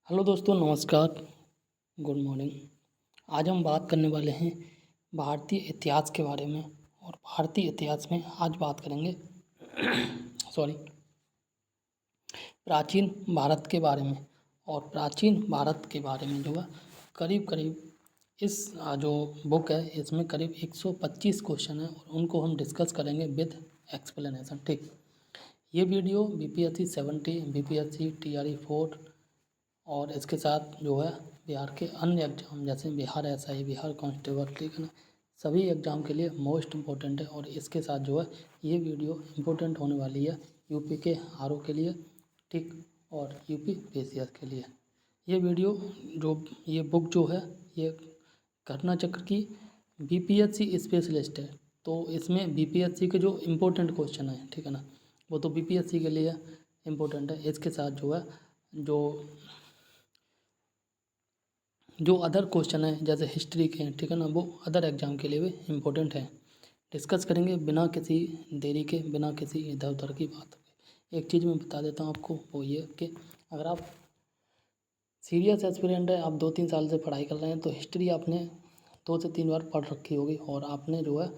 Hello दोस्तों, नमस्कार। Good morning. आज हम बात करने वाले हैं भारतीय इतिहास के बारे में। और भारतीय इतिहास में आज बात करेंगे सॉरी प्राचीन भारत के बारे में। और प्राचीन भारत के बारे में जो है करीब करीब इस जो बुक है इसमें करीब 125 क्वेश्चन है और उनको हम डिस्कस करेंगे विद एक्सप्लेनेशन। ठीक, ये वीडियो बीपीएससी 70, बीपीएससी टीआरई 4 और इसके साथ जो है बिहार के अन्य एग्जाम जैसे बिहार एसआई, बिहार कांस्टेबल, ठीक है ना, सभी एग्ज़ाम के लिए मोस्ट इम्पोर्टेंट है। और इसके साथ जो है ये वीडियो इम्पोर्टेंट होने वाली है यूपी के आरओ के लिए, ठीक, और यूपी पीसीएस के लिए। ये वीडियो ये बुक जो है ये घटना चक्र की बीपीएससी स्पेशलिस्ट है। तो इसमें बीपीएससी के जो इम्पोर्टेंट क्वेश्चन है, ठीक है ना, वो तो बीपीएससी के लिए इम्पोर्टेंट है। इसके साथ जो है जो अदर क्वेश्चन है जैसे हिस्ट्री के हैं, ठीक है ना, वो अदर एग्जाम के लिए भी इम्पोर्टेंट है। डिस्कस करेंगे बिना किसी देरी के, बिना किसी इधर उधर की बात के। एक चीज़ मैं बता देता हूँ आपको, वो ये कि अगर आप सीरियस एस्पिरेंट है, आप 2-3 साल से पढ़ाई कर रहे हैं, तो हिस्ट्री आपने 2 से 3 बार पढ़ रखी होगी और आपने जो है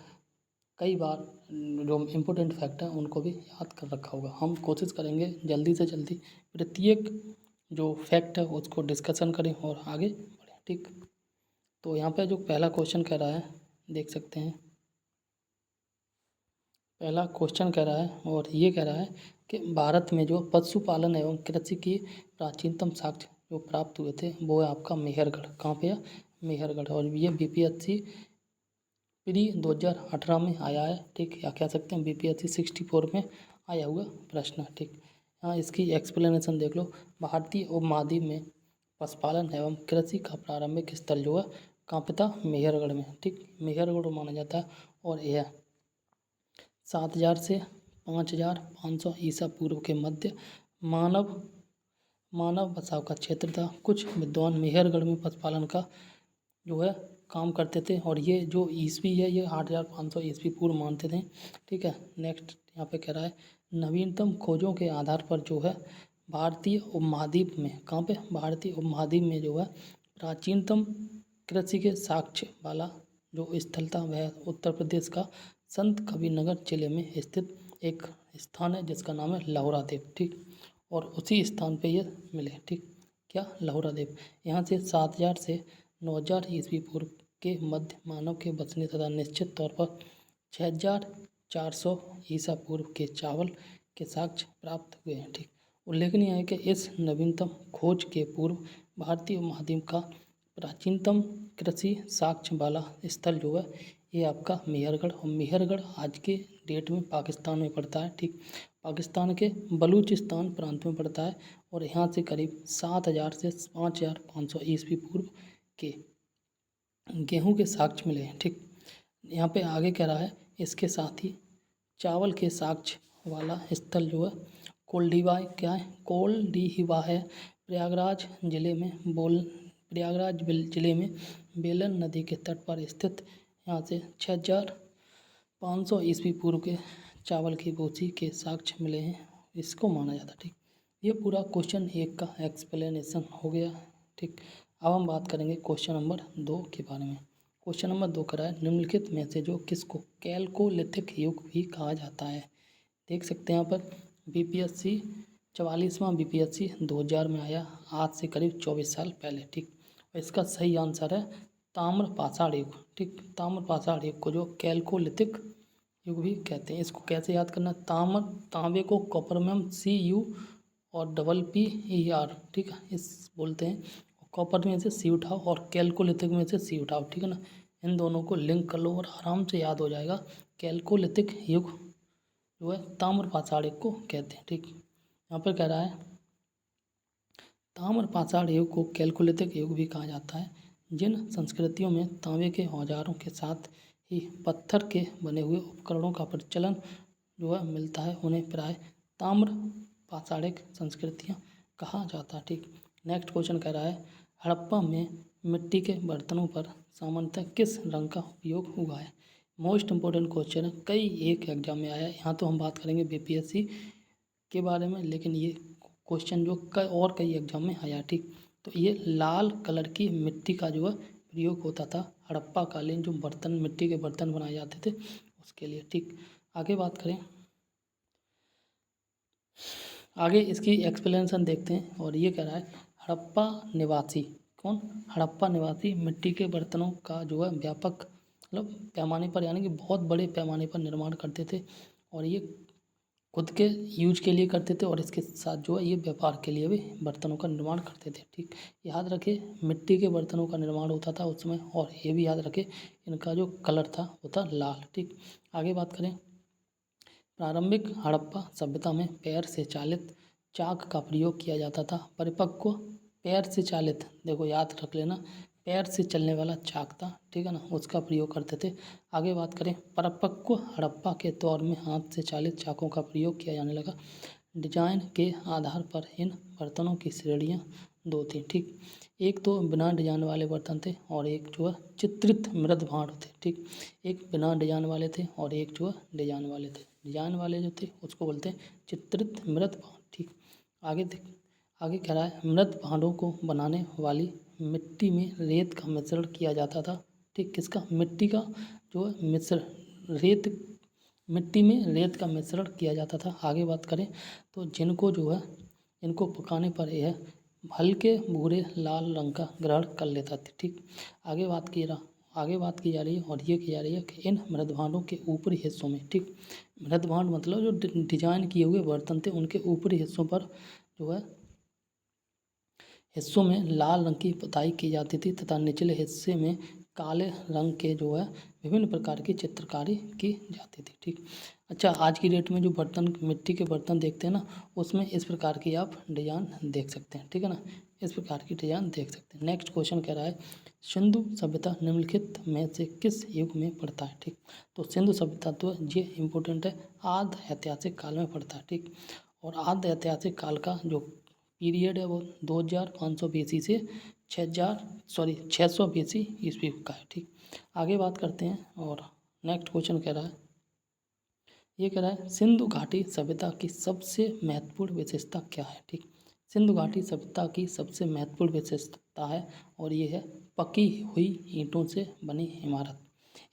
कई बार जो इम्पोर्टेंट फैक्ट हैं उनको भी याद कर रखा होगा। हम कोशिश करेंगे जल्दी से जल्दी प्रत्येक जो फैक्ट है उसको डिस्कशन करें और आगे बढ़ें, ठीक। तो यहाँ पे जो पहला क्वेश्चन कह रहा है, देख सकते हैं, पहला क्वेश्चन कह रहा है और ये कह रहा है कि भारत में जो पशुपालन एवं कृषि की प्राचीनतम साक्ष्य जो प्राप्त हुए थे वो है आपका मेहरगढ़। कहाँ पे है? मेहरगढ़। और ये बीपीएससी प्री 2018 में आया है, ठीक, या कह सकते हैं बीपीएससी 64 में आया हुआ प्रश्न, ठीक। हाँ, इसकी एक्सप्लेनेशन देख लो। भारतीय उपमहाद्वीप में पशुपालन एवं कृषि का प्रारंभिक स्थल जो है कहाँ पे था? मेहरगढ़ में, ठीक। मेहरगढ़ माना जाता है और यह 7000 से 5500 ईसा पूर्व के मध्य मानव मानव बसाव का क्षेत्र था। कुछ विद्वान मेहरगढ़ में पशुपालन का जो है काम करते थे और ये जो ईस्वी है ये 8500 ईस्वी पूर्व मानते थे, ठीक है। नेक्स्ट यहाँ पे कह रहा है नवीनतम खोजों के आधार पर जो है भारतीय उपमहाद्वीप में, कहाँ पे? भारतीय उपमहाद्वीप में जो है प्राचीनतम कृषि के साक्ष्य वाला जो स्थल था वह उत्तर प्रदेश का संत कबीरनगर जिले में स्थित एक स्थान है जिसका नाम है लहुरा देव, ठीक। और उसी स्थान पे ये मिले, ठीक। क्या? लहुरा देव। यहाँ से 7000 से 9000 ईस्वी पूर्व के मध्य मानव के बचने तथा निश्चित तौर पर 6400 ईसा पूर्व के चावल के साक्ष्य प्राप्त हुए हैं, ठीक। उल्लेखनीय है कि इस नवीनतम खोज के पूर्व भारतीय उपमहाद्वीप का प्राचीनतम कृषि साक्ष्य वाला स्थल जो है ये आपका मेहरगढ़। और मेहरगढ़ आज के डेट में पाकिस्तान में पड़ता है, ठीक। पाकिस्तान के बलूचिस्तान प्रांत में पड़ता है और यहाँ से करीब 7000 से 5500 ईस्वी पूर्व के गेहूं के साक्ष्य मिले हैं, ठीक। यहाँ पे आगे कह रहा है इसके साथ ही चावल के साक्ष्य वाला स्थल जो है कोल्डिवा, क्या है? कोल्डिहिवा है। प्रयागराज जिले में बेलन नदी के तट पर स्थित। यहाँ से 6500 ईस्वी पूर्व के चावल की भूसी के साक्ष्य मिले हैं, इसको माना जाता है, ठीक। ये पूरा क्वेश्चन 1 का एक्सप्लेनेशन हो गया, ठीक। अब हम बात करेंगे क्वेश्चन नंबर 2 के बारे में। क्वेश्चन नंबर 2 करा है निम्नलिखित में से जो किसको कैलकोलिथिक युग भी कहा जाता है। देख सकते हैं यहाँ पर बीपीएससी 44वां बीपीएससी 2000 में आया, आज से करीब 24 साल पहले, ठीक। और इसका सही आंसर है ताम्र पाषाण युग, ठीक। ताम्र पाषाण युग को जो कैलकोलिथिक युग भी कहते हैं। इसको कैसे याद करना? तांबे को कॉपरमैम CU और PPER, ठीक है, इस बोलते हैं। कॉपर में से C उठाओ और कैलकोलिथिक में से C उठाओ, ठीक है ना, इन दोनों को लिंक कर लो और आराम से याद हो जाएगा। कैलकोलिथिक युग जो है ताम्र पाषाण युग को कहते हैं, ठीक। यहाँ पर कह रहा है ताम्र पाषाण युग को कैलकोलिथिक युग भी कहा जाता है। जिन संस्कृतियों में तांबे के औजारों के साथ ही पत्थर के बने हुए उपकरणों का प्रचलन जो है मिलता है उन्हें प्राय ताम्र पाषाणिक संस्कृतियाँ कहा जाता है, ठीक। नेक्स्ट क्वेश्चन कह रहा है हड़प्पा में मिट्टी के बर्तनों पर सामान्यतः किस रंग का उपयोग हुआ है। मोस्ट इम्पोर्टेंट क्वेश्चन है, कई एक एग्जाम में आया है। यहाँ तो हम बात करेंगे बीपीएससी के बारे में, लेकिन ये क्वेश्चन जो कई एग्जाम में आया, ठीक। तो ये लाल कलर की मिट्टी का जो है प्रयोग होता था हड़प्पा कालीन जो बर्तन, मिट्टी के बर्तन बनाए जाते थे उसके लिए। ठीक, आगे बात करें, आगे इसकी एक्सप्लेनेशन देखते हैं। और ये कह रहा है हड़प्पा निवासी, कौन? हड़प्पा निवासी मिट्टी के बर्तनों का जो है व्यापक मतलब पैमाने पर, यानी कि बहुत बड़े पैमाने पर निर्माण करते थे और ये खुद के यूज के लिए करते थे और इसके साथ जो है ये व्यापार के लिए भी बर्तनों का निर्माण करते थे। ठीक, याद रखें मिट्टी के बर्तनों का निर्माण होता था उस समय, और ये भी याद रखें इनका जो कलर था वो था लाल। ठीक, आगे बात करें, प्रारंभिक हड़प्पा सभ्यता में पैर से चालित चाक का प्रयोग किया जाता था। परिपक्व पैर से चालित, देखो याद रख लेना, पैर से चलने वाला चाक था, ठीक है ना, उसका प्रयोग करते थे। आगे बात करें, परिपक्व हड़प्पा के दौर में हाथ से चालित चाकों का प्रयोग किया जाने लगा। डिजाइन के आधार पर इन बर्तनों की श्रेणियाँ दो थी। ठीक, एक तो बिना डिजाइन वाले बर्तन थे और एक जो है चित्रित मृद भांड थे। ठीक, एक बिना डिजाइन वाले थे और एक जो है डिजाइन वाले थे। डिजाइन वाले जो थे उसको बोलते हैं चित्रित मृद भांड। ठीक, आगे कह रहा है मृद भांडों को बनाने वाली मिट्टी में रेत का मिश्रण किया जाता था। ठीक, किसका? मिट्टी का जो है मिश्रण, रेत, मिट्टी में रेत का मिश्रण किया जाता था। आगे बात करें तो जिनको जो है इनको पकाने पर यह हल्के भूरे लाल रंग का ग्रहण कर लेता था। ठीक, आगे बात की जा रही है और ये की जा रही है कि इन मृद भांडों के ऊपरी हिस्सों में, ठीक, मृद भांड मतलब जो डिजाइन किए हुए बर्तन थे उनके ऊपरी हिस्सों पर जो है हिस्सों में लाल रंग की पुताई की जाती थी तथा निचले हिस्से में काले रंग के जो है विभिन्न प्रकार की चित्रकारी की जाती थी। ठीक, अच्छा, आज की डेट में जो बर्तन, मिट्टी के बर्तन देखते हैं ना, उसमें इस प्रकार की आप डिजाइन देख सकते हैं। ठीक है ना, इस प्रकार की डिजाइन देख सकते हैं। नेक्स्ट क्वेश्चन कह रहा है सिंधु सभ्यता निम्नलिखित में से किस युग में पड़ता है? ठीक, तो सिंधु सभ्यता तो ये इम्पोर्टेंट है, आद्य ऐतिहासिक काल में पड़ता है। ठीक, और आद्य ऐतिहासिक काल का जो पीरियड है वो 2500 BC से 600 BC ईस्वी का है। ठीक, आगे बात करते हैं और नेक्स्ट क्वेश्चन कह रहा है, ये कह रहा है सिंधु घाटी सभ्यता की सबसे महत्वपूर्ण विशेषता क्या है? ठीक, सिंधु घाटी सभ्यता की सबसे महत्वपूर्ण विशेषता है और ये है पकी हुई ईंटों से बनी इमारत।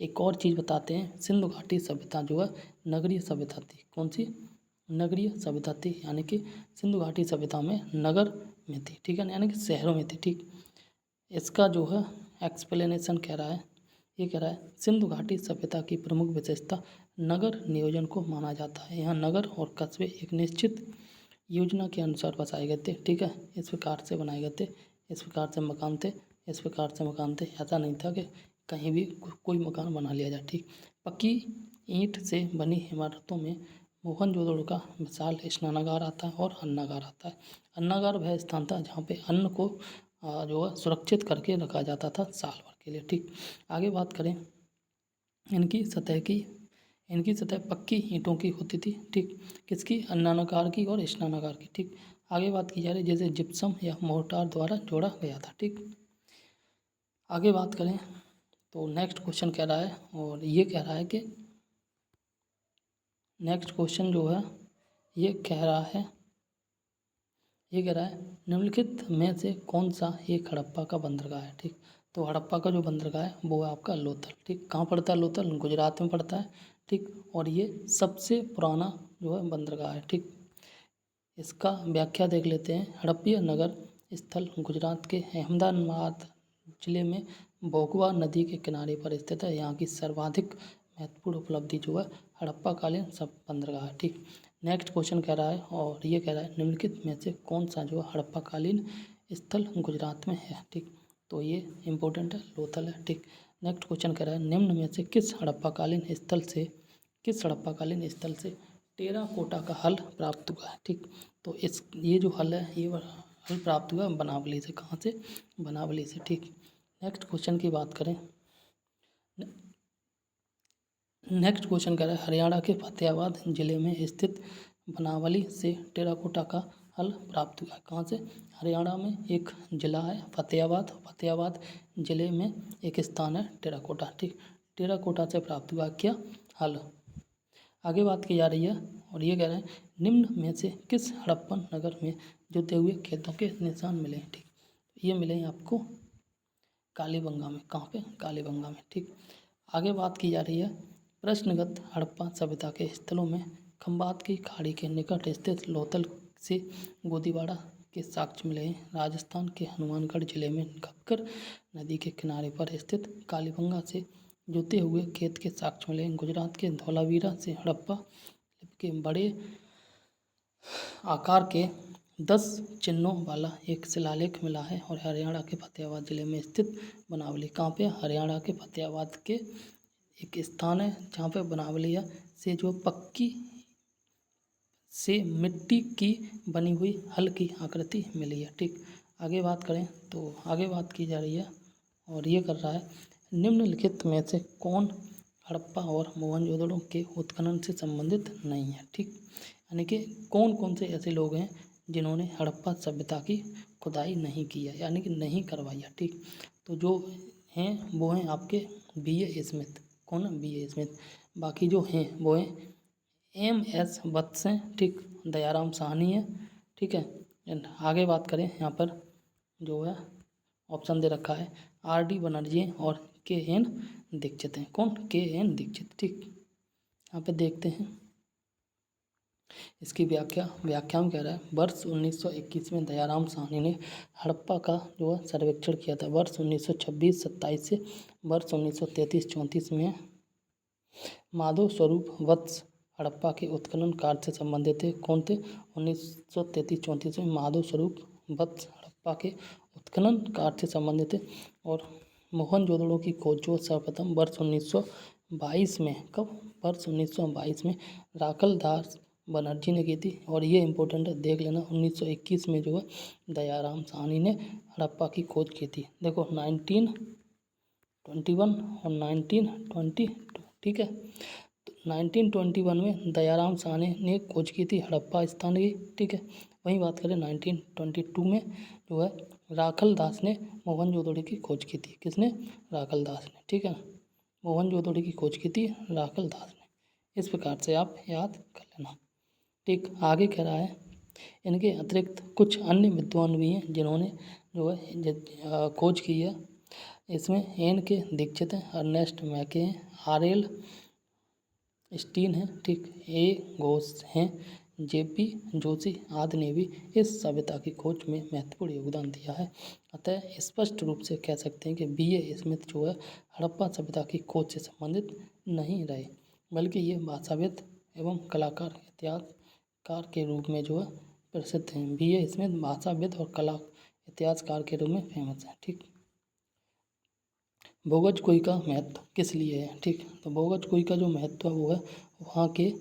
एक और चीज़ बताते हैं, सिंधु घाटी सभ्यता जो है नगरीय सभ्यता थी। कौन सी? नगरीय सभ्यता थी, यानी कि सिंधु घाटी सभ्यता में नगर में थी। ठीक है ना, यानी कि शहरों में थी। ठीक, इसका जो है एक्सप्लेनेशन कह रहा है, ये कह रहा है सिंधु घाटी सभ्यता की प्रमुख विशेषता नगर नियोजन को माना जाता है। यहाँ नगर और कस्बे एक निश्चित योजना के अनुसार बसाए गए थे। ठीक है, इस प्रकार से बनाए गए थे, इस प्रकार से मकान थे, इस प्रकार से मकान थे। ऐसा नहीं था कि कहीं भी कोई मकान बना लिया जाए। ठीक, पक्की ईंट से बनी इमारतों में मोहनजोदड़ो का विशाल स्नानागार आता है और अन्नागार आता है। अन्नागार वह स्थान था जहाँ पे अन्न को जो है सुरक्षित करके रखा जाता था साल भर के लिए। ठीक, आगे बात करें, इनकी सतह पक्की ईंटों की होती थी। ठीक, किसकी? अन्नागार की और स्नानागार की। ठीक, आगे बात की जा रही है जैसे जिप्सम या मोर्टार द्वारा जोड़ा गया था। ठीक, आगे बात करें तो नेक्स्ट क्वेश्चन कह रहा है और ये कह रहा है कि नेक्स्ट क्वेश्चन जो है ये कह रहा है निम्नलिखित में से कौन सा एक हड़प्पा का बंदरगाह है? ठीक, तो हड़प्पा का जो बंदरगाह है वो है आपका लोथल। ठीक, कहाँ पड़ता है लोथल? गुजरात में पड़ता है। ठीक, और ये सबसे पुराना जो है बंदरगाह है। ठीक, इसका व्याख्या देख लेते हैं। हड़प्पीय नगर स्थल गुजरात के अहमदाबाद जिले में बोगवा नदी के किनारे पर स्थित है। यहाँ की सर्वाधिक महत्वपूर्ण उपलब्धि जो है हड़प्पाकालीन सब बंदरगाह है। ठीक, नेक्स्ट क्वेश्चन कह रहा है और ये कह रहा है निम्नलिखित में से कौन सा जो हड़प्पाकालीन स्थल गुजरात में है? ठीक, तो ये इम्पोर्टेंट है, लोथल है। ठीक, नेक्स्ट क्वेश्चन कह रहा है निम्न में से किस हड़प्पाकालीन स्थल से टेराकोटा का हल प्राप्त हुआ है? ठीक, तो ये जो हल है ये हल प्राप्त हुआ बनावली से। कहाँ से? बनावली से। ठीक, नेक्स्ट क्वेश्चन की बात करें, नेक्स्ट क्वेश्चन कह रहा है हरियाणा के फतेहाबाद जिले में स्थित बनावली से टेराकोटा का हल प्राप्त हुआ है। कहाँ से? हरियाणा में एक जिला है फतेहाबाद जिले में एक स्थान है टेराकोटा। ठीक, टेराकोटा से प्राप्त हुआ क्या? हल। आगे बात की जा रही है और ये कह रहे हैं निम्न में से किस हड़प्पन नगर में जुते हुए खेतों के निशान मिले हैं? ठीक, ये मिले आपको कालीबंगा में। कहाँ पे? कालीबंगा में। ठीक, आगे बात की जा रही है प्रश्नगत हड़प्पा सभ्यता के स्थलों में खंबात की खाड़ी के निकट स्थित लोथल से गोदीवाड़ा के साक्ष्य मिले हैं। राजस्थान के हनुमानगढ़ जिले में घग्गर नदी के किनारे पर स्थित कालीबंगा से जुते हुए खेत के साक्ष्य मिले हैं। गुजरात के धौलावीरा से हड़प्पा लिपि के बड़े आकार के 10 चिन्हों वाला एक शिलालेख मिला है। और हरियाणा के फतेहाबाद जिले में स्थित बनावली। कहाँ पे? हरियाणा के फतेहाबाद के एक स्थान है जहाँ पे बनावली से जो पक्की से मिट्टी की बनी हुई हल्की आकृति मिली है। ठीक, आगे बात करें तो आगे बात की जा रही है और ये कर रहा है निम्नलिखित में से कौन हड़प्पा और मोहनजोदड़ो के उत्खनन से संबंधित नहीं है। ठीक, यानी कि कौन कौन से ऐसे लोग हैं जिन्होंने हड़प्पा सभ्यता की खुदाई नहीं की है, यानी कि नहीं करवाई है। ठीक, तो जो हैं वो हैं आपके B.A. स्मिथ। कौन? B.A. स्मिथ। बाकी जो हैं वो हैं M.S. वत्स हैं। ठीक, दयाराम साहनी है। ठीक है, एंड आगे बात करें यहाँ पर जो है ऑप्शन दे रखा है R.D. बनर्जी हैं और K.N. दीक्षित हैं। कौन? K.N. दीक्षित। ठीक, यहाँ पे देखते हैं इसकी व्याख्या में कह रहा है वर्ष 1921 में दयाराम साहनी ने हड़प्पा का जो है सर्वेक्षण किया था। वर्ष 1926-27 से वर्ष 1933-34 में माधव स्वरूप वत्स हड़प्पा के उत्खनन कार्य से संबंधित थे। कौन थे? 1933-34 में माधव स्वरूप वत्स हड़प्पा के उत्खनन कार्य से संबंधित थे। और मोहनजोदड़ो की खोज जो सर्वप्रथम वर्ष 1922 में, कब? वर्ष 1922 में राखल दास बनर्जी ने की थी। और ये इंपॉर्टेंट है, देख लेना। 1921 में जो है दयाराम साहनी ने हड़प्पा की खोज की थी। देखो 1921 और 1922। ठीक है, तो 1921 में दयाराम साहनी ने खोज की थी हड़प्पा स्थान की। ठीक है, वहीं बात करें 1922 में जो है राखल दास ने मोहनजोदड़ो की खोज की थी। किसने? राखल दास ने। ठीक है, मोहनजोदड़ो की खोज की थी राखल दास ने। इस प्रकार से आप याद कर लेना। ठीक, आगे कह रहा है इनके अतिरिक्त कुछ अन्य विद्वान भी हैं जिन्होंने जो है खोज की है। इसमें N.K. दीक्षित हैं, अर्नेस्ट मैके हैं, R.L. स्टीन है। ठीक, A. घोष हैं, J.P. जोशी आदि ने भी इस सभ्यता की खोज में महत्वपूर्ण योगदान दिया है। अतः स्पष्ट रूप से कह सकते हैं कि B.A. स्मिथ जो है हड़प्पा सभ्यता की खोज से संबंधित नहीं रहे, बल्कि ये भाषाविद एवं कलाकार इतिहासकार के रूप में जो है प्रसिद्ध हैं। B.A. स्मिथ भाषाविद और कला इतिहासकार के रूप में फेमस है। ठीक, भोगज कुई का महत्व किस लिए है? ठीक, तो भोगज कुई का जो महत्व है वो है वहाँ के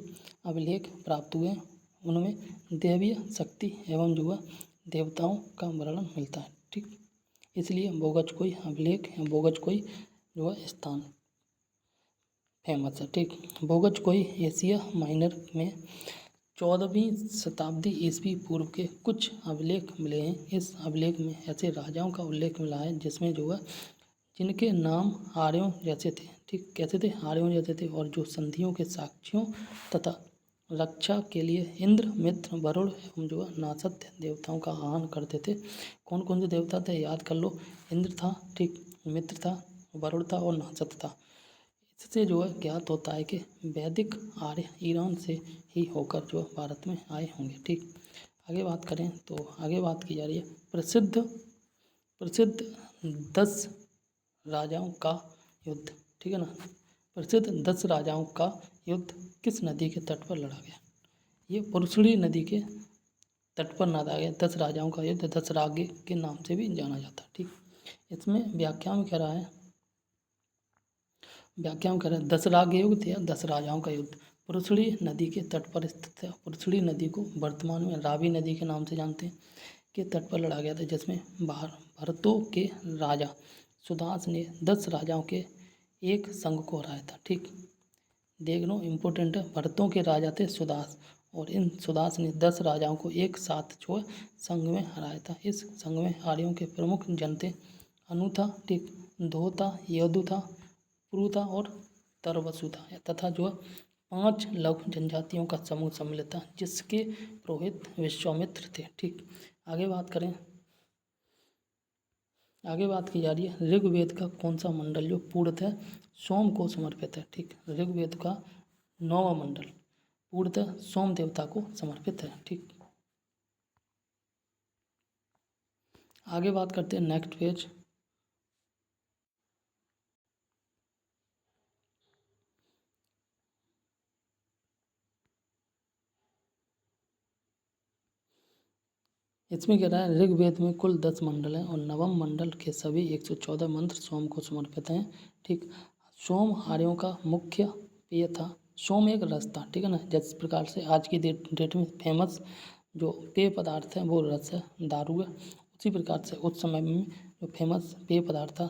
अभिलेख प्राप्त हुए, उनमें दैवीय शक्ति एवं जो है देवताओं का वर्णन मिलता है। ठीक, इसलिए भोगज कुई अभिलेख या भोगज कुई जो है स्थान फेमस है। ठीक, भोगज कुई एशिया माइनर में 14वीं शताब्दी ईस्वी पूर्व के कुछ अभिलेख मिले हैं। इस अभिलेख में ऐसे राजाओं का उल्लेख मिला है जिसमें जो है जिनके नाम आर्यों जैसे थे। ठीक, कैसे थे? आर्यों जैसे थे। और जो संधियों के साक्ष्यों तथा रक्षा के लिए इंद्र, मित्र, वरुण एवं जो है नासत्य देवताओं का आह्वान करते थे। कौन कौन से देवता थे? याद कर लो। इंद्र था, ठीक, मित्र था, वरुण था और नासत्य था। इससे जो है ज्ञात होता है कि वैदिक आर्य ईरान से ही होकर जो भारत में आए होंगे। ठीक, आगे बात करें तो आगे बात की जा रही है प्रसिद्ध 10 राजाओं का युद्ध। ठीक है ना, प्रसिद्ध 10 राजाओं का युद्ध किस नदी के तट पर लड़ा गया? ये पुरुषड़ी नदी के तट पर लड़ा गया 10 राजाओं का युद्ध। 10 रागे के नाम से भी जाना जाता है। ठीक, इसमें व्याख्या में कह रहा है 10 राग युद्ध या 10 राजाओं का युद्ध पुरुषड़ी नदी के तट पर स्थित है। पुरुषड़ी नदी को वर्तमान में रावी नदी के नाम से जानते हैं, के तट पर लड़ा गया था, जिसमें भरतों के राजा सुदास ने 10 राजाओं के एक संघ को हराया था। ठीक, देख लो, इम्पोर्टेंट है। भरतों के राजा थे सुदास और इन सुदास ने 10 राजाओं को एक साथ जो है संघ में हराया था। इस संघ में आर्यों के प्रमुख जन थे अनु था, ठीक, धो था, यदु था, पुरु था और तरवसु था, तथा जो है 5 लघु जनजातियों का समूह सम्मिलित था जिसके पुरोहित विश्वामित्र थे। ठीक, आगे बात करें आगे बात की जा रही है ऋग्वेद का कौन सा मंडल जो पूर्णतः सोम को समर्पित है। ठीक, ऋग्वेद का 9वां मंडल पूर्णतः सोम देवता को समर्पित है। ठीक, आगे बात करते हैं नेक्स्ट पेज। इसमें कह रहा है ऋग्वेद में कुल 10 मंडल हैं और नवम मंडल के सभी 114 मंत्र सोम को समर्पित हैं। ठीक, सोम आर्यों का मुख्य पेय था। सोम एक रस था, ठीक है ना। जिस प्रकार से आज की डेट में फेमस जो पेय पदार्थ है वो रस है, दारू है, उसी प्रकार से उस समय में जो फेमस पेय पदार्थ था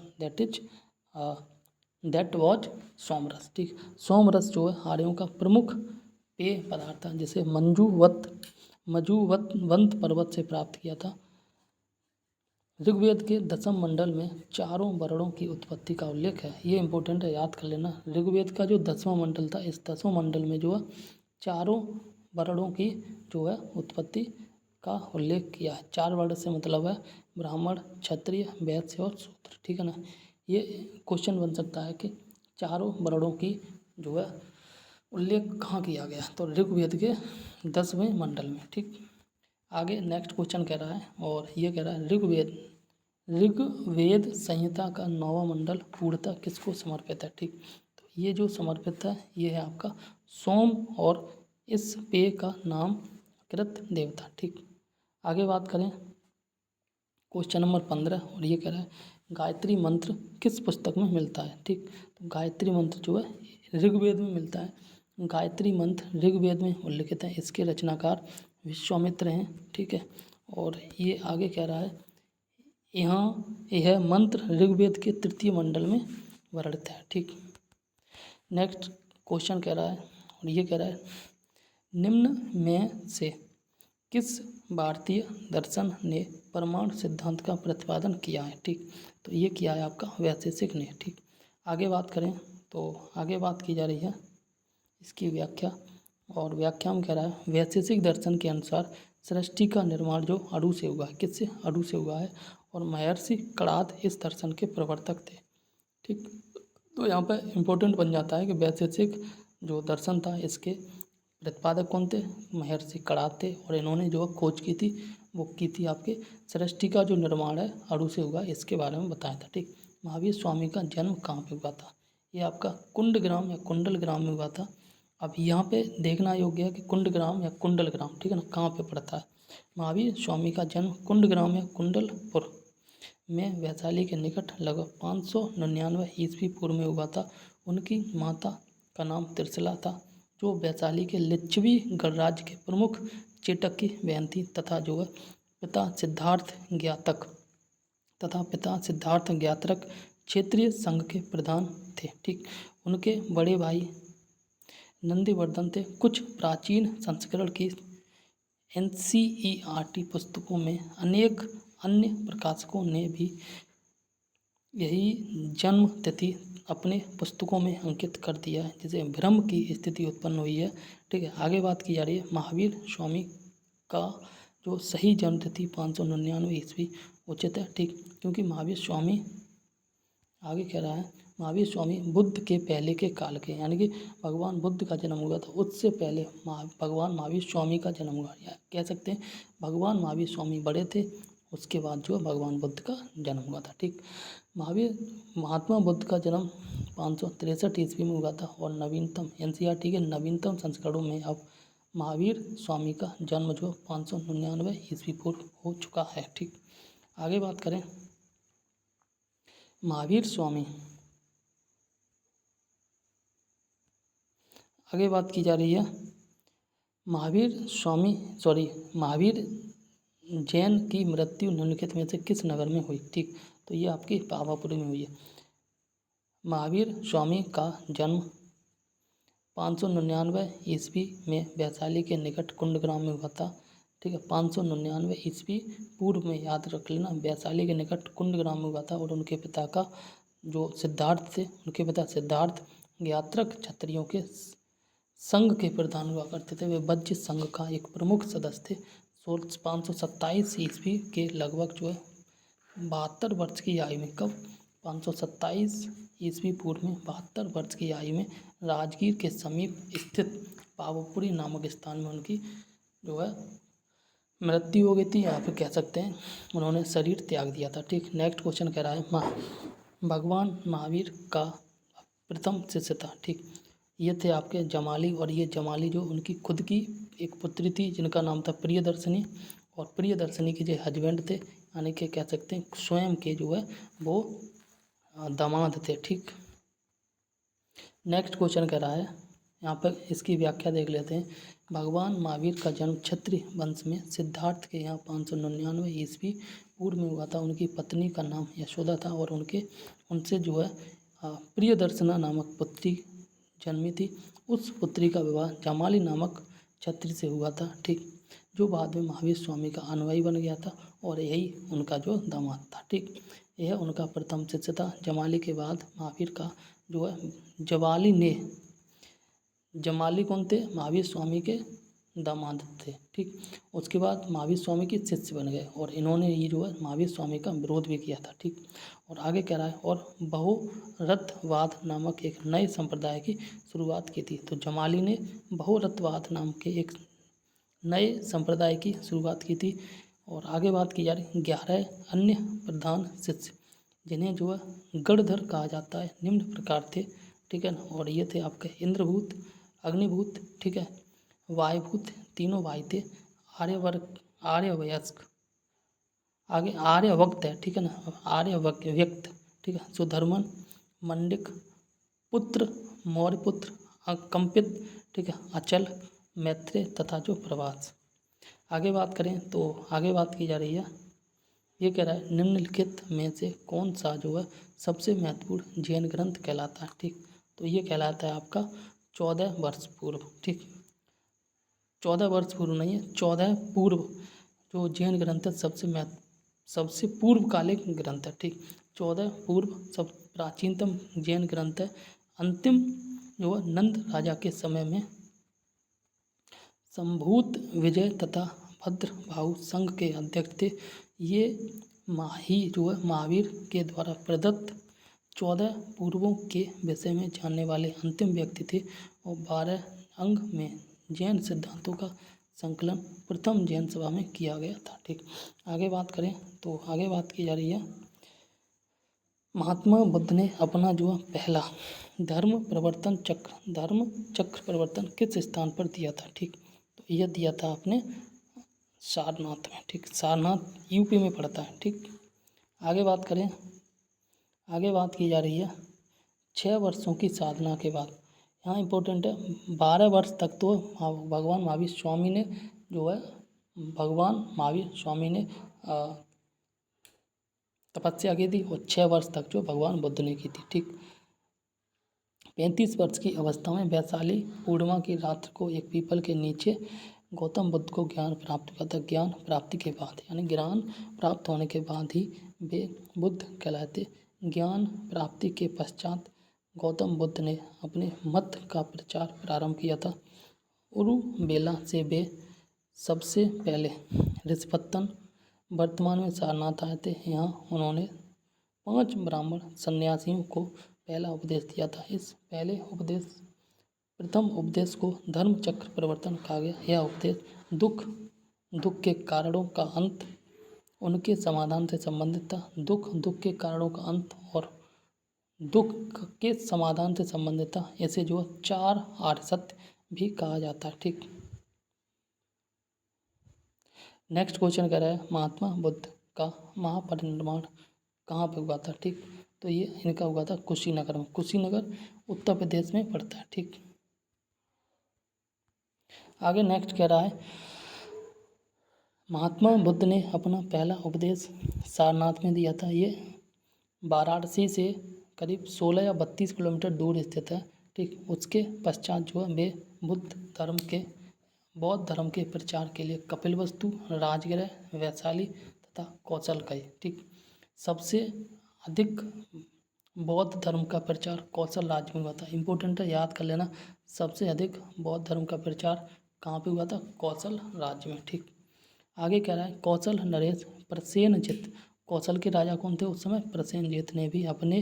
दैट वॉज सोमरस। ठीक, सोमरस जो है आर्यों का प्रमुख पेय पदार्थ है, जिसे मजुवंत पर्वत से प्राप्त किया था। ऋग्वेद के 10वें मंडल में चारों वर्णों की उत्पत्ति का उल्लेख है। ये इंपॉर्टेंट है, याद कर लेना। ऋग्वेद का जो 10वां मंडल था, इस 10वें मंडल में जो है चारों वर्णों की जो है उत्पत्ति का उल्लेख किया है। 4 वर्ण से मतलब है ब्राह्मण, क्षत्रिय, वैश्य और शूद्र। ठीक है ना। ये क्वेश्चन बन सकता है कि चारों वर्णों की जो है उल्लेख कहाँ किया गया, तो ऋग्वेद के 10वें मंडल में। ठीक, आगे नेक्स्ट क्वेश्चन कह रहा है और ये कह रहा है ऋग्वेद संहिता का 9वां मंडल पूर्णतः किसको समर्पित है। ठीक, तो ये जो समर्पित है ये है आपका सोम और इस पेय का नाम कृत देवता। ठीक, आगे बात करें क्वेश्चन नंबर 15 और ये कह रहा है गायत्री मंत्र किस पुस्तक में मिलता है। ठीक, तो गायत्री मंत्र जो है ऋग्वेद में मिलता है। गायत्री मंत्र ऋग्वेद में उल्लिखित है। इसके रचनाकार विश्वामित्र हैं। ठीक है, और ये आगे कह रहा है यह मंत्र ऋग्वेद के 3 मंडल में वर्णित है। ठीक, नेक्स्ट क्वेश्चन कह रहा है और ये कह रहा है निम्न में से किस भारतीय दर्शन ने परमाणु सिद्धांत का प्रतिपादन किया है। ठीक, तो ये किया है आपका वैशेषिक ने। ठीक, आगे बात करें तो आगे बात की जा रही है इसकी व्याख्या, और व्याख्या में कह रहा है वैशेषिक दर्शन के अनुसार सृष्टि का निर्माण जो अणु से हुआ है, किससे, अणु से हुआ है, और महर्षि कणाद इस दर्शन के प्रवर्तक थे। ठीक, तो यहाँ पर इम्पोर्टेंट बन जाता है कि वैशेषिक जो दर्शन था इसके प्रतिपादक कौन थे, महर्षि कणाद थे, और इन्होंने जो खोज की थी वो की थी आपके सृष्टि का जो निर्माण है अणु से हुआ, इसके बारे में बताया था। ठीक, महावीर स्वामी का जन्म कहाँ पे हुआ था, ये आपका कुंडग्राम या कुंडलग्राम में हुआ था। अब यहाँ पे देखना योग्य है कि कुंडग्राम या कुंडलग्राम, ठीक है ना, कहाँ पे पड़ता है। महावीर स्वामी का जन्म कुंडग्राम या कुंडलपुर में वैशाली के निकट लगभग 599 ईस्वी पूर्व में हुआ था। उनकी माता का नाम त्रिशला था, जो वैशाली के लिच्छवी गणराज्य के प्रमुख चेटक की बहन थी, तथा जो है पिता सिद्धार्थ ज्ञात्रक क्षेत्रीय संघ के प्रधान थे। ठीक, उनके बड़े भाई नंदिवर्धन थे। कुछ प्राचीन संस्करण की NCERT पुस्तकों में अनेक अन्य प्रकाशकों ने भी यही जन्म तिथि अपने पुस्तकों में अंकित कर दिया है, जिसे भ्रम की स्थिति उत्पन्न हुई है। ठीक है, आगे बात की जा रही है महावीर स्वामी का जो सही जन्म तिथि 599 ईस्वी उचित है। ठीक, क्योंकि महावीर स्वामी आगे कह रहा है महावीर स्वामी बुद्ध के पहले के काल के, यानी कि भगवान बुद्ध का जन्म हुआ था उससे पहले भगवान महावीर स्वामी का जन्म हुआ, या कह सकते हैं भगवान महावीर स्वामी बड़े थे, उसके बाद जो भगवान बुद्ध का जन्म हुआ था। ठीक, महात्मा बुद्ध का जन्म 563 ईस्वी में हुआ था, और नवीनतम NCERT के नवीनतम संस्करणों में अब महावीर स्वामी का जन्म जो 599 ईस्वी पूर्व हो चुका है। ठीक, आगे बात करें महावीर स्वामी, आगे बात की जा रही है महावीर जैन की मृत्यु निम्नलिखित में से किस नगर में हुई। ठीक, तो ये आपकी पावापुरी में हुई है। महावीर स्वामी का जन्म 599 ईस्वी में वैशाली के निकट कुंडग्राम में हुआ था। ठीक है, 599 ईस्वी पूर्व में, याद रख लेना, वैशाली के निकट कुंडग्राम में हुआ था। और उनके पिता का जो सिद्धार्थ थे, उनके पिता सिद्धार्थ ज्ञात्रक क्षत्रियों के संघ के प्रधान हुआ करते थे। वे वज्र संघ का एक प्रमुख सदस्य थे। 527 ईस्वी के लगभग जो है 72 वर्ष की आयु में, कब? 527 ईस्वी पूर्व में 72 वर्ष की आयु में राजगीर के समीप स्थित पावपुरी नामक स्थान में उनकी जो है मृत्यु हो गई थी, या फिर कह सकते हैं उन्होंने शरीर त्याग दिया था। ठीक, नेक्स्ट क्वेश्चन कह रहा है भगवान महावीर का प्रथम शिष्य था। ठीक, ये थे आपके जमाली, और ये जमाली जो उनकी खुद की एक पुत्री थी जिनका नाम था प्रियदर्शनी, और प्रियदर्शनी के जो हस्बैंड थे, यानी कि कह सकते हैं स्वयं के जो है वो दामाद थे। ठीक, नेक्स्ट क्वेश्चन कह रहा है, यहाँ पर इसकी व्याख्या देख लेते हैं। भगवान महावीर का जन्म क्षत्रिय वंश में सिद्धार्थ के यहाँ 599 ईस्वी पूर्व में हुआ था। उनकी पत्नी का नाम यशोदा था, और उनसे जो है प्रियदर्शना नामक पुत्री जन्मी थी। उस पुत्री का विवाह जमाली नामक क्षत्रिय से हुआ था। ठीक, जो बाद में महावीर स्वामी का अनुयायी बन गया था, और यही उनका जो दामाद था। ठीक, यह उनका प्रथम शिष्य था। जमाली के बाद महावीर का जो है जमाली कौन थे? महावीर स्वामी के दामाद थे। ठीक, उसके बाद महावीर स्वामी के शिष्य बन गए, और इन्होंने ये जो है महावीर स्वामी का विरोध भी किया था। ठीक, और आगे कह रहा है, और बहुरतवाद नामक एक नए संप्रदाय की शुरुआत की थी। तो जमाली ने बहुरतवाद नाम के एक नए संप्रदाय की शुरुआत की थी। और आगे बात की जा रही 11 अन्य प्रधान शिष्य, जिन्हें जो है गणधर कहा जाता है, निम्न प्रकार थे। ठीक है ना, और ये थे आपके इंद्रभूत, अग्निभूत, ठीक है, वायुभूत, तीनों वायु थे, आर्यवयस्क, आगे आर्यवक्त है। ठीक है ना, आर्यव्यक्त, ठीक है, सुधर्मन, मंडिक पुत्र, मौर्यपुत्र, कंपित, ठीक है, अचल, मैत्रेय तथा जो प्रवास। आगे बात करें तो आगे बात की जा रही है, ये कह रहा है निम्नलिखित में से कौन सा जो है सबसे महत्वपूर्ण जैन ग्रंथ कहलाता है। ठीक, तो ये कहलाता है आपका 14 वर्ष पूर्व। ठीक, 14 वर्ष पूर्व नहीं है, 14 पूर्व जो जैन ग्रंथ है सबसे पूर्वकालिक ग्रंथ है। ठीक, 14 पूर्व सब प्राचीनतम जैन ग्रंथ है। अंतिम जो है नंद राजा के समय में संभूत विजय तथा भद्रभाहु संघ के अध्यक्ष थे। ये जो है महावीर के द्वारा प्रदत्त 14 पूर्वों के विषय में जानने वाले अंतिम व्यक्ति थे, और 12 अंग में जैन सिद्धांतों का संकलन प्रथम जैन सभा में किया गया था। ठीक, आगे बात करें तो आगे बात की जा रही है, महात्मा बुद्ध ने अपना जो पहला धर्म चक्र प्रवर्तन किस स्थान पर दिया था। ठीक, तो यह दिया था आपने सारनाथ में। ठीक, सारनाथ यूपी में पड़ता है। ठीक, आगे बात करें, आगे बात की जा रही है 6 वर्षों की साधना के बाद। यहाँ इम्पोर्टेंट है, 12 वर्ष तक तो भगवान महावीर स्वामी ने जो है तपस्या की थी, और 6 वर्ष तक जो भगवान बुद्ध ने की थी। ठीक, 35 वर्ष की अवस्था में वैशाली पूर्णिमा की रात्र को एक पीपल के नीचे गौतम बुद्ध को ज्ञान प्राप्त हुआ था। ज्ञान प्राप्ति के बाद, यानी ज्ञान प्राप्त होने के बाद ही वे बुद्ध कहलाते। ज्ञान प्राप्ति के पश्चात गौतम बुद्ध ने अपने मत का प्रचार प्रारंभ किया था। उरुवेला से वे सबसे पहले ऋषभतन वर्तमान में सारनाथ आए थे। यहाँ उन्होंने 5 ब्राह्मण सन्यासियों को पहला उपदेश दिया था। इस प्रथम उपदेश को धर्म चक्र प्रवर्तन कहा गया। यह उपदेश दुख के कारणों का अंत, उनके समाधान से संबंधित था। दुख के कारणों का अंत और दुख के समाधान से संबंधित था। इसे जो 4 आर्य सत्य भी कहा जाता है। ठीक, नेक्स्ट क्वेश्चन कह रहा है महात्मा बुद्ध का महापरिनिर्वाण कहाँ पे हुआ था। ठीक, तो ये इनका हुआ था कुशीनगर में। कुशीनगर उत्तर प्रदेश में पड़ता है। ठीक, आगे नेक्स्ट कह रहा है महात्मा बुद्ध ने अपना पहला उपदेश सारनाथ में दिया था। ये वाराणसी से करीब 16 या 32 किलोमीटर दूर स्थित है। ठीक, उसके पश्चात जो है वे बौद्ध धर्म के प्रचार के लिए कपिलवस्तु, राजगृह, वैशाली तथा कौशल गए। ठीक, सबसे अधिक बौद्ध धर्म का प्रचार कौशल राज्य में हुआ था। इम्पोर्टेंट है, याद कर लेना, सबसे अधिक बौद्ध धर्म का प्रचार कहाँ पे हुआ था? कौशल राज्य में। ठीक, आगे कह रहा है कौशल नरेश प्रसेनजित कौशल के राजा कौन थे उस समय? प्रसेनजीत ने भी अपने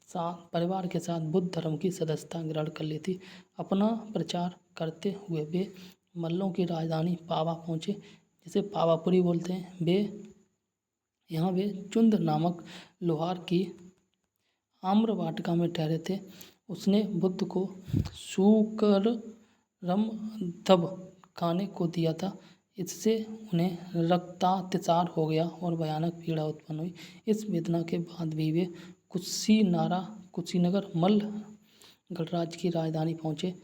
साथ परिवार के साथ बुद्ध धर्म की सदस्यता ग्रहण कर ली थी। अपना प्रचार करते हुए वे मल्लों की राजधानी पावा पहुँचे, जिसे पावापुरी बोलते हैं। यहाँ वे चुंद नामक लोहार की आम्र वाटिका में ठहरे थे। उसने बुद्ध को सूकरम दब खाने को दिया था। इससे उन्हें रक्तातिसार हो गया और भयानक पीड़ा उत्पन्न हुई। इस वेदना के बाद भी वे कुशीनगर मल्ल गणराज्य की राजधानी पहुँचे।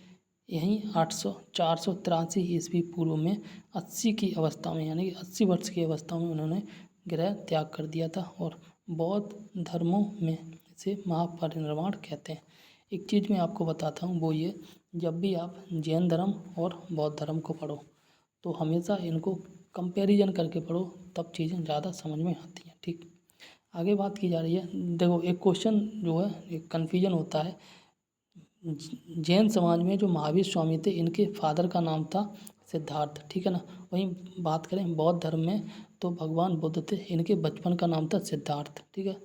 यहीं 483 ईस्वी पूर्व में 80 की अवस्था में, यानी 80 वर्ष की अवस्था में उन्होंने गृह त्याग कर दिया था और बौद्ध धर्मों में इसे महापरिनिर्वाण कहते हैं। एक चीज़ मैं आपको बताता हूँ, वो ये, जब भी आप जैन धर्म और बौद्ध धर्म को पढ़ो तो हमेशा इनको कंपैरिजन करके पढ़ो, तब चीज़ें ज़्यादा समझ में आती हैं। ठीक, आगे बात की जा रही है। देखो, एक क्वेश्चन जो है, एक कन्फ्यूजन होता है। जैन समाज में जो महावीर स्वामी थे, इनके फादर का नाम था सिद्धार्थ, ठीक है ना। वहीं बात करें बौद्ध धर्म में तो भगवान बुद्ध थे, इनके बचपन का नाम था सिद्धार्थ, ठीक है।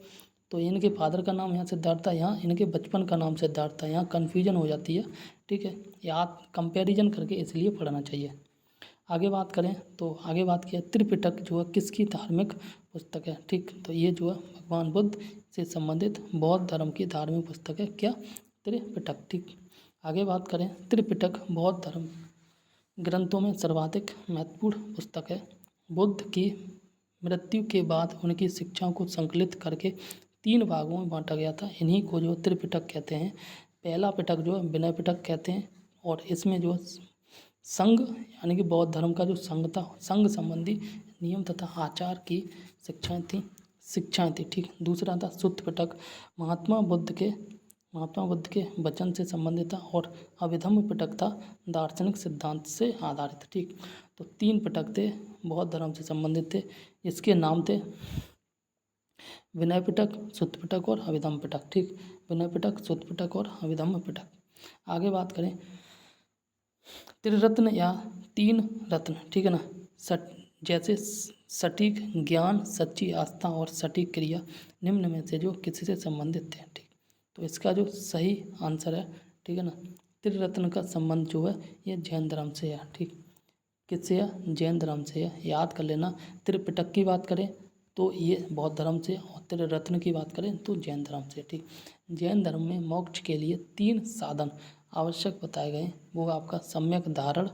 तो इनके फादर का नाम यहाँ सिद्धार्थ था, यहाँ इनके बचपन का नाम सिद्धार्थ था। यहाँ कन्फ्यूजन हो जाती है, ठीक है। याद कंपैरिजन करके इसलिए पढ़ना चाहिए। आगे बात करें तो आगे बात किया, त्रिपिटक जो है किसकी धार्मिक पुस्तक है? ठीक, तो ये जो है भगवान बुद्ध से संबंधित बौद्ध धर्म की धार्मिक पुस्तक है। क्या? त्रिपिटक। ठीक, आगे बात करें, त्रिपिटक बौद्ध धर्म ग्रंथों में सर्वाधिक महत्वपूर्ण पुस्तक है। बुद्ध की मृत्यु के बाद उनकी शिक्षाओं को संकलित करके 3 भागों में बांटा गया था। इन्हीं को जो त्रिपिटक कहते हैं। पहला पिटक जो है विनय पिटक कहते हैं, और इसमें जो संघ यानी कि बौद्ध धर्म का जो संघ था, संघ संबंधी नियम तथा आचार की शिक्षाएं थी। ठीक, दूसरा था सुत्त पिटक, महात्मा बुद्ध के वचन से संबंधित था, और अभिधम्म पिटक था, दार्शनिक सिद्धांत से आधारित। ठीक, तो 3 पिटक थे, बौद्ध धर्म से संबंधित थे। इसके नाम थे विनय पिटक, सुत्त पिटक और अभिधम्म पिटक। ठीक, विनय पिटक, सुत्त पिटक और अभिधम्म पिटक। आगे बात करें, त्रिरत्न या 3 रत्न, ठीक है ना, जैसे सटीक ज्ञान, सच्ची आस्था और सटीक क्रिया, निम्न में से जो किसी से संबंधित थे। ठीक, तो इसका जो सही आंसर है, ठीक है ना, त्रिरत्न का संबंध जो है ये जैन धर्म से है। ठीक, किससे है? जैन धर्म से है, याद कर लेना। त्रिपिटक की बात करें तो ये बौद्ध धर्म से, और त्रिरत्न की बात करें तो जैन धर्म से। ठीक, जैन धर्म में मोक्ष के लिए 3 साधन आवश्यक बताए गए। वो आपका सम्यक धारण,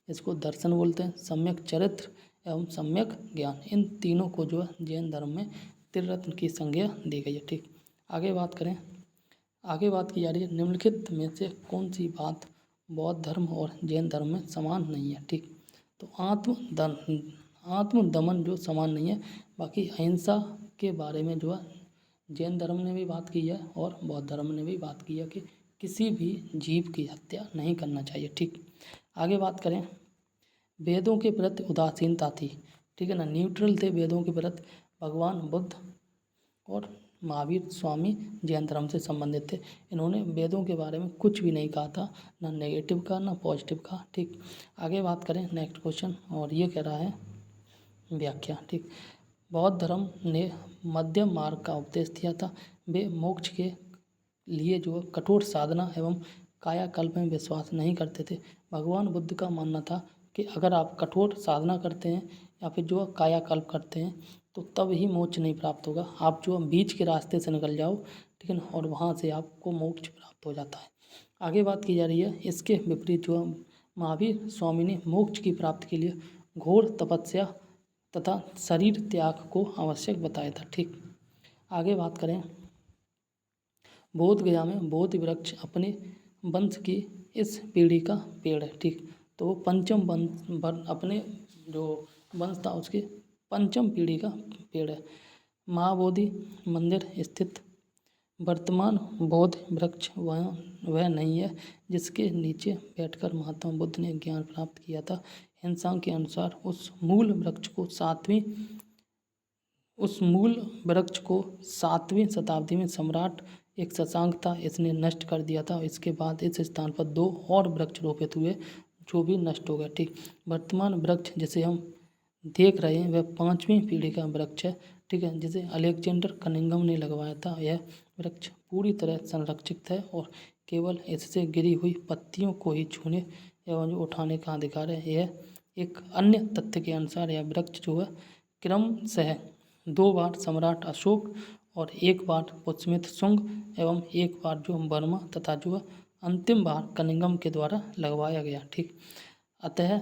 इसको दर्शन बोलते हैं, सम्यक चरित्र एवं सम्यक ज्ञान। इन तीनों को जो है जैन धर्म में त्रिरत्न की संज्ञा दी गई है। ठीक, आगे बात करें, आगे बात की जा रही है, निम्नलिखित में से कौन सी बात बौद्ध धर्म और जैन धर्म में समान नहीं है? ठीक, तो आत्मदमन जो समान नहीं है। बाकी अहिंसा के बारे में जो है जैन धर्म ने भी बात की है और बौद्ध धर्म ने भी बात की है कि किसी भी जीव की हत्या नहीं करना चाहिए। ठीक, आगे बात करें, वेदों के प्रति उदासीनता थी, ठीक है ना, न्यूट्रल थे वेदों के प्रति। भगवान बुद्ध और महावीर स्वामी जैन धर्म से संबंधित थे। इन्होंने वेदों के बारे में कुछ भी नहीं कहा था, ना नेगेटिव का ना पॉजिटिव का। ठीक, आगे बात करें, नेक्स्ट क्वेश्चन, और ये कह रहा है व्याख्या। ठीक, बौद्ध धर्म ने मध्यम मार्ग का उपदेश दिया था। वे मोक्ष के लिए जो कठोर साधना एवं कायाकल्प में विश्वास नहीं करते थे। भगवान बुद्ध का मानना था कि अगर आप कठोर साधना करते हैं या फिर जो कायाकल्प करते हैं तो तब ही मोक्ष नहीं प्राप्त होगा। आप जो बीच के रास्ते से निकल जाओ, ठीक है ना, और वहाँ से आपको मोक्ष प्राप्त हो जाता है। आगे बात की जा रही है, इसके विपरीत जो महावीर स्वामी ने मोक्ष की प्राप्ति के लिए घोर तपस्या तथा शरीर त्याग को आवश्यक बताया था। ठीक, आगे बात करें, बोध गया में बोधि वृक्ष अपने वंश की इस पीढ़ी का पेड़ है। ठीक, तो पंचम वंश अपने जो वंश था उसके 5वीं पीढ़ी का पेड़ है। महाबोधि मंदिर स्थित वर्तमान बोध वृक्ष वह नहीं है जिसके नीचे बैठकर महात्मा बुद्ध ने ज्ञान प्राप्त किया था। हिंसा के अनुसार उस मूल वृक्ष को 7वीं शताब्दी में सम्राट एक शशांक था, इसने नष्ट कर दिया था। इसके बाद इस स्थान पर 2 और वृक्ष रोपित हुए जो भी नष्ट हो गए। ठीक, वर्तमान वृक्ष जिसे हम देख रहे हैं वह 5वीं पीढ़ी का वृक्ष है। ठीक है, जिसे अलेक्जेंडर कनिंघम ने लगवाया था। यह वृक्ष पूरी तरह संरक्षित है और केवल इससे गिरी हुई पत्तियों को ही छूने एवं उठाने का अधिकार है। यह एक अन्य तथ्य के अनुसार यह वृक्ष जो है क्रमशः 2 बार सम्राट अशोक और 1 बार पुष्यमित्र शुंग एवं 1 बार जो वर्मा तथा जो है अंतिम बार कनिंघम के द्वारा लगवाया गया। ठीक, अतः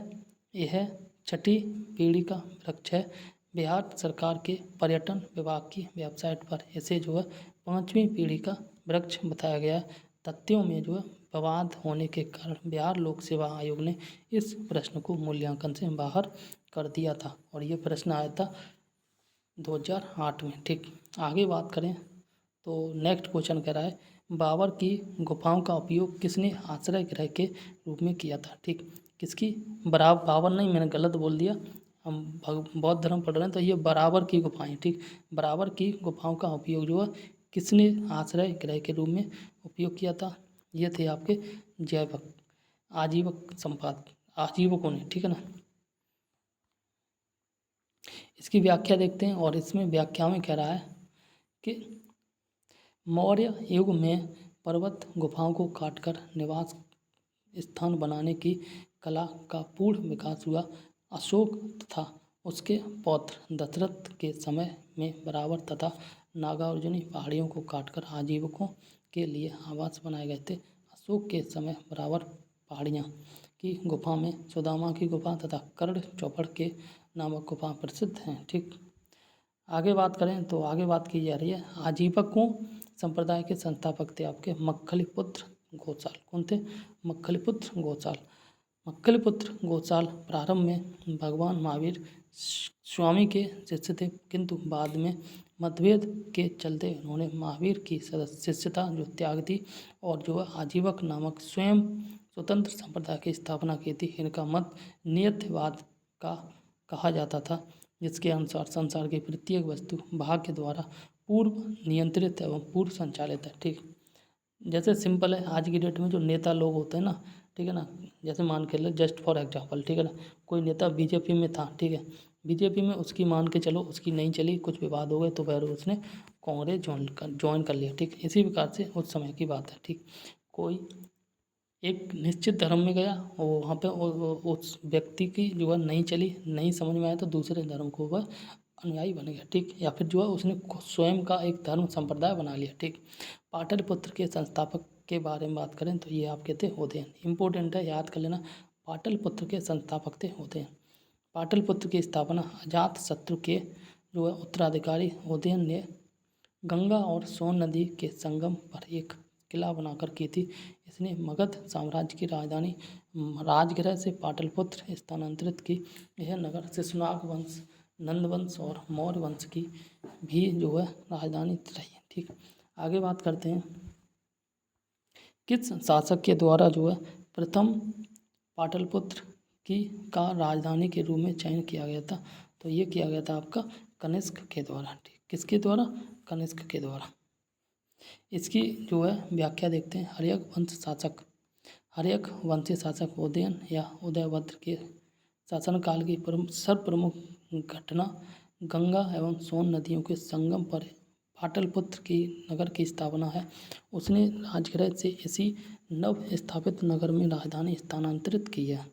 यह छठी पीढ़ी का वृक्ष है। बिहार सरकार के पर्यटन विभाग की वेबसाइट पर इसे जो है 5वीं पीढ़ी का वृक्ष बताया गया। तथ्यों में जो है विवाद होने के कारण बिहार लोक सेवा आयोग ने इस प्रश्न को मूल्यांकन से बाहर कर दिया था और ये प्रश्न आया था 2008 में। ठीक, आगे बात करें तो नेक्स्ट क्वेश्चन कह रहा है बाबर की गुफाओं का उपयोग किसने आश्रय गृह के रूप में किया था। ठीक, किसकी, बाबर नहीं, मैंने गलत बोल दिया, हम बौद्ध धर्म पढ़ रहे हैं तो ये बराबर की गुफाएं। ठीक, बराबर की गुफाओं का उपयोग जो है किसने आश्रय गृह के रूप में उपयोग किया था। ये थे आपके जैवक आजीवक संपादक आजीवकों ने। ठीक है ना, इसकी व्याख्या देखते हैं और इसमें व्याख्या में कह रहा है कि मौर्य युग में पर्वत गुफाओं को काटकर निवास स्थान बनाने की कला का पूर्ण विकास हुआ। अशोक तथा उसके पौत्र दशरथ के समय में बराबर तथा नागार्जुनी पहाड़ियों को काटकर आजीवकों के लिए आवास बनाए गए थे। अशोक के समय बराबर पहाड़ियाँ की गुफा में सुदामा की गुफा तथा कर्ण चौपड़ के नामक गुफा प्रसिद्ध हैं। ठीक, आगे बात करें तो आगे बात की जा रही है आजीवकों संप्रदाय के संस्थापक थे आपके मक्खलीपुत्र गोचाल। कौन थे, मक्खलीपुत्र गोचाल। मक्खलीपुत्र गोचाल प्रारंभ में भगवान महावीर स्वामी के शिष्य थे, किंतु बाद में मतभेद के चलते उन्होंने महावीर की शिष्यता जो त्याग दी और जो आजीवक नामक स्वयं स्वतंत्र संप्रदाय की स्थापना की थी। इनका मत नियतिवाद का कहा जाता था, जिसके अनुसार संसार की प्रत्येक वस्तु भाग्य द्वारा पूर्व नियंत्रित एवं पूर्व संचालित है। ठीक, जैसे सिंपल है, आज की डेट में जो नेता लोग होते हैं ना, ठीक है ना, जैसे मान के ले जस्ट फॉर एग्जांपल, ठीक है ना, कोई नेता बीजेपी में था, ठीक है, बीजेपी में उसकी मान के चलो उसकी नहीं चली, कुछ विवाद हो गए तो फिर उसने कांग्रेस ज्वाइन कर लिया। ठीक, इसी प्रकार से उस समय की बात है। ठीक, कोई एक निश्चित धर्म में गया और वहाँ पे उस व्यक्ति की जो है नहीं चली, नहीं समझ में आया तो दूसरे धर्म को वह अनुयायी बन गया। ठीक, या फिर जो है उसने स्वयं का एक धर्म संप्रदाय बना लिया। ठीक, पाटलिपुत्र के संस्थापक के बारे में बात करें तो ये आपके थे उदयन। इंपॉर्टेंट है, याद कर लेना, पाटलिपुत्र के संस्थापक थे उदयन। पाटलिपुत्र की स्थापना अजात शत्रु के जो है उत्तराधिकारी उदयन ने गंगा और सोन नदी के संगम पर एक किला बनाकर की थी। इसने मगध साम्राज्य की राजधानी राजगृह से पाटलिपुत्र स्थानांतरित की। यह नगर शिशुनाग वंश, नंद वंश और मौर्य वंश की भी जो है राजधानी रही है। ठीक, आगे बात करते हैं किस शासक के द्वारा जो है प्रथम पाटलिपुत्र की का राजधानी के रूप में चयन किया गया था। तो ये किया गया था आपका कनिष्क के द्वारा। ठीक, किसके द्वारा, कनिष्क के द्वारा। इसकी जो है व्याख्या देखते हैं। हर्यक वंश शासक, हर्यक वंशीय शासक उदयन या उदयभद्र के शासनकाल की सर्वप्रमुख घटना गंगा एवं सोन नदियों के संगम पर पाटलिपुत्र की नगर की स्थापना है। उसने राजगृह से इसी नव स्थापित नगर में राजधानी स्थानांतरित की है।